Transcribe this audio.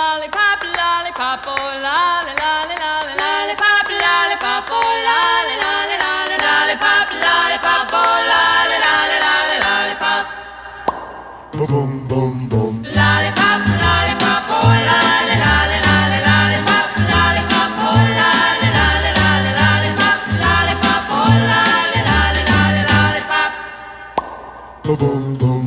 lollipop, lollipop, oh lolly, lolly, lolly, lollipop, lollipop, oh lolly, lolly, lolly, lollipop, lollipop, oh lolly, lolly, lolly, lollipop. Boom, boom, boom. Lollipop, lollipop, oh lolly, lolly, lolly, lollipop, lollipop, oh lolly, lolly, lolly, lollipop, lollipop, oh lolly, lolly, lolly, lollipop. Boom, boom.